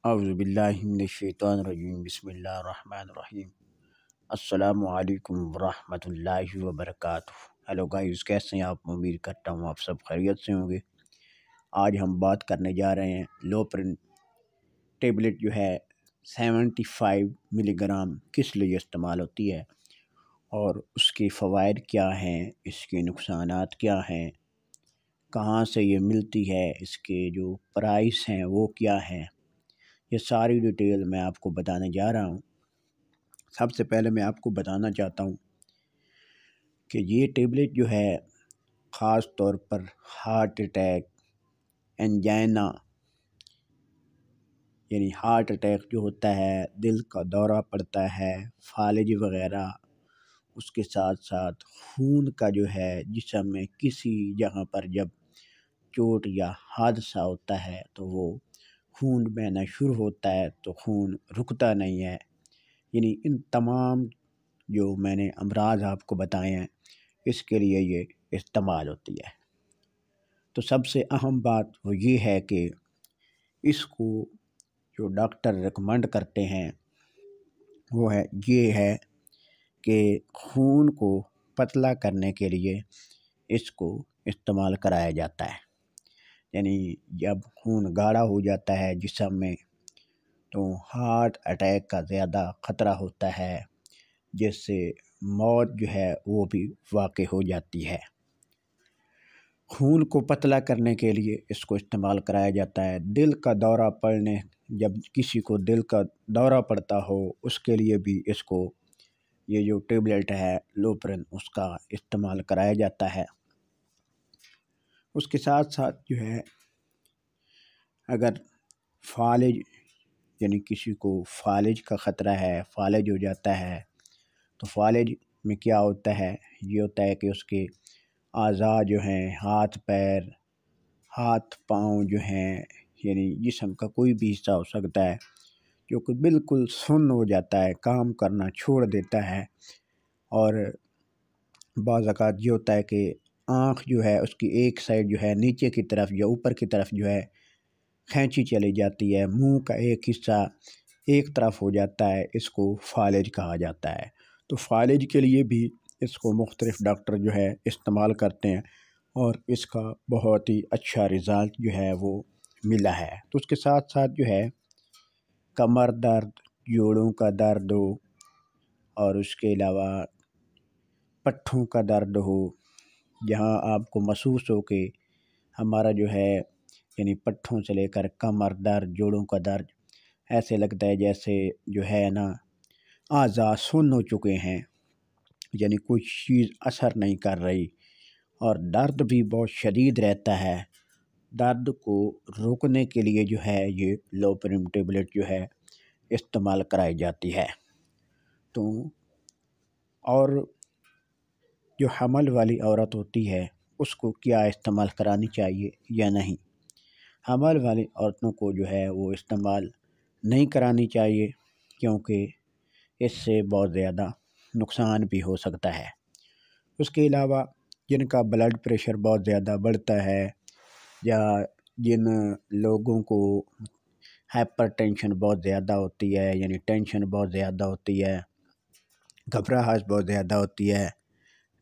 اعوذ باللہ من الشیطان الرجیم بسم اللہ الرحمن الرحیم۔ السلام علیکم ورحمۃ اللہ وبرکاتہ۔ ہیلو گائز، کیسے ہیں آپ؟ امید کرتا ہوں آپ سب خیریت سے ہوں گے۔ آج ہم بات کرنے جا رہے ہیں لوپرن ٹیبلٹ جو ہے 75 ملی گرام کس لیے استعمال ہوتی ہے اور اس کے فوائد کیا ہیں، اس کے نقصانات کیا ہیں، کہاں سے یہ ملتی ہے، اس کے جو پرائس ہیں وہ کیا ہیں، یہ ساری ڈیٹیل میں آپ کو بتانے جا رہا ہوں۔ سب سے پہلے میں آپ کو بتانا چاہتا ہوں کہ یہ ٹیبلٹ جو ہے خاص طور پر ہارٹ اٹیک، انجائنا یعنی ہارٹ اٹیک جو ہوتا ہے، دل کا دورہ پڑتا ہے، فالج وغیرہ، اس کے ساتھ ساتھ خون کا جو ہے جسم میں کسی جگہ پر جب چوٹ یا حادثہ ہوتا ہے تو وہ خون بہنا شروع ہوتا ہے تو خون رکتا نہیں ہے۔ یعنی ان تمام جو میں نے امراض آپ کو بتائے ہیں اس کے لیے یہ استعمال ہوتی ہے۔ تو سب سے اہم بات وہ یہ ہے کہ اس کو جو ڈاکٹر ریکمنڈ کرتے ہیں وہ یہ ہے کہ خون کو پتلا کرنے کے لیے اس کو استعمال کرایا جاتا ہے۔ یعنی جب خون گاڑھا ہو جاتا ہے جسم میں تو ہارٹ اٹیک کا زیادہ خطرہ ہوتا ہے، جس سے موت جو ہے وہ بھی واقع ہو جاتی ہے۔ خون کو پتلا کرنے کے لیے اس کو استعمال کرایا جاتا ہے۔ دل کا دورہ پڑنے، جب کسی کو دل کا دورہ پڑتا ہو اس کے لیے بھی اس کو یہ جو ٹیبلٹ ہے لوپرن اس کا استعمال کرایا جاتا ہے۔ اس کے ساتھ ساتھ جو ہے اگر فالج یعنی کسی کو فالج کا خطرہ ہے، فالج ہو جاتا ہے، تو فالج میں کیا ہوتا ہے، یہ ہوتا ہے کہ اس کے اعضاء جو ہیں، ہاتھ پاؤں جو ہیں، یعنی جسم کا کوئی بھی حصہ ہو سکتا ہے جو کہ بالکل سن ہو جاتا ہے، کام کرنا چھوڑ دیتا ہے۔ اور بعض اوقات یہ ہوتا ہے کہ آنکھ جو ہے اس کی ایک سائڈ جو ہے نیچے کی طرف یا اوپر کی طرف جو ہے کھینچی چلی جاتی ہے، منہ کا ایک حصہ ایک طرف ہو جاتا ہے، اس کو فالج کہا جاتا ہے۔ تو فالج کے لیے بھی اس کو مختلف ڈاکٹر جو ہے استعمال کرتے ہیں اور اس کا بہت ہی اچھا رزلٹ جو ہے وہ ملا ہے۔ تو اس کے ساتھ ساتھ جو ہے کمر درد، جوڑوں کا درد ہو اور اس کے علاوہ پٹھوں کا درد ہو، جہاں آپ کو محسوس ہو کہ ہمارا جو ہے یعنی پٹھوں سے لے کر کمر درد، جوڑوں کا درد، ایسے لگتا ہے جیسے جو ہے نا اعضاء سن ہو چکے ہیں، یعنی کوئی چیز اثر نہیں کر رہی اور درد بھی بہت شدید رہتا ہے۔ درد کو روکنے کے لیے جو ہے یہ لوپرن ٹیبلٹ جو ہے استعمال کرائی جاتی ہے۔ تو اور جو حمل والی عورت ہوتی ہے اس کو کیا استعمال کرانی چاہیے یا نہیں؟ حمل والی عورتوں کو جو ہے وہ استعمال نہیں کرانی چاہیے، کیونکہ اس سے بہت زیادہ نقصان بھی ہو سکتا ہے۔ اس کے علاوہ جن کا بلڈ پریشر بہت زیادہ بڑھتا ہے یا جن لوگوں کو ہائپر ٹینشن بہت زیادہ ہوتی ہے، یعنی ٹینشن بہت زیادہ ہوتی ہے، گھبراہٹ بہت زیادہ ہوتی ہے،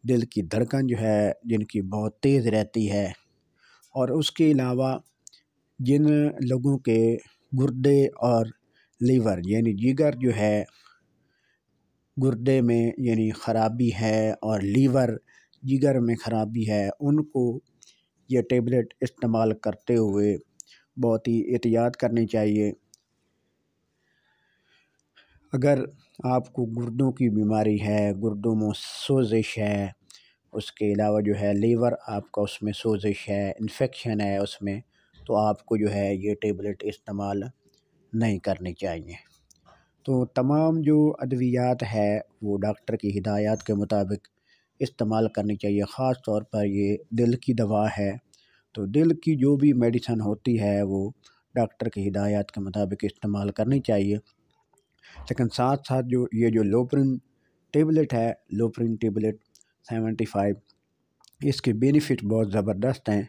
دل کی دھڑکن جو ہے جن کی بہت تیز رہتی ہے، اور اس کے علاوہ جن لوگوں کے گردے اور لیور یعنی جگر جو ہے، گردے میں یعنی خرابی ہے اور لیور جگر میں خرابی ہے، ان کو یہ ٹیبلٹ استعمال کرتے ہوئے بہت ہی احتیاط کرنی چاہیے۔ اگر آپ کو گردوں کی بیماری ہے، گردوں میں سوزش ہے، اس کے علاوہ جو ہے لیور آپ کا اس میں سوزش ہے، انفیکشن ہے اس میں، تو آپ کو جو ہے یہ ٹیبلٹ استعمال نہیں کرنی چاہیے۔ تو تمام جو ادویات ہے وہ ڈاکٹر کی ہدایات کے مطابق استعمال کرنی چاہیے۔ خاص طور پر یہ دل کی دوا ہے تو دل کی جو بھی میڈیسن ہوتی ہے وہ ڈاکٹر کی ہدایات کے مطابق استعمال کرنی چاہیے۔ لیکن ساتھ ساتھ جو لوپرن ٹیبلٹ ہے، لوپرن ٹیبلٹ 75، اس کے بینیفٹ بہت زبردست ہیں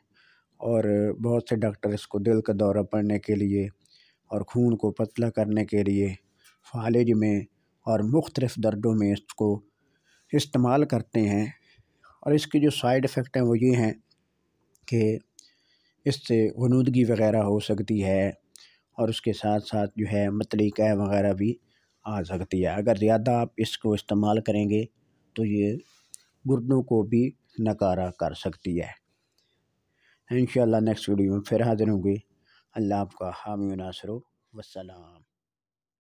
اور بہت سے ڈاکٹر اس کو دل کا دورہ پڑنے کے لیے اور خون کو پتلا کرنے کے لیے فالج میں اور مختلف دردوں میں اس کو استعمال کرتے ہیں۔ اور اس کے جو سائیڈ ایفیکٹ ہیں وہ یہ ہیں کہ اس سے غنودگی وغیرہ ہو سکتی ہے، اور اس کے ساتھ ساتھ جو ہے متلی قے وغیرہ بھی آ سکتی ہے۔ اگر زیادہ آپ اس کو استعمال کریں گے تو یہ گردوں کو بھی نکارہ کر سکتی ہے۔ انشاءاللہ نیکسٹ ویڈیو میں پھر حاضر ہوں گے۔ اللہ آپ کا حامی و ناصر ہو۔ والسلام۔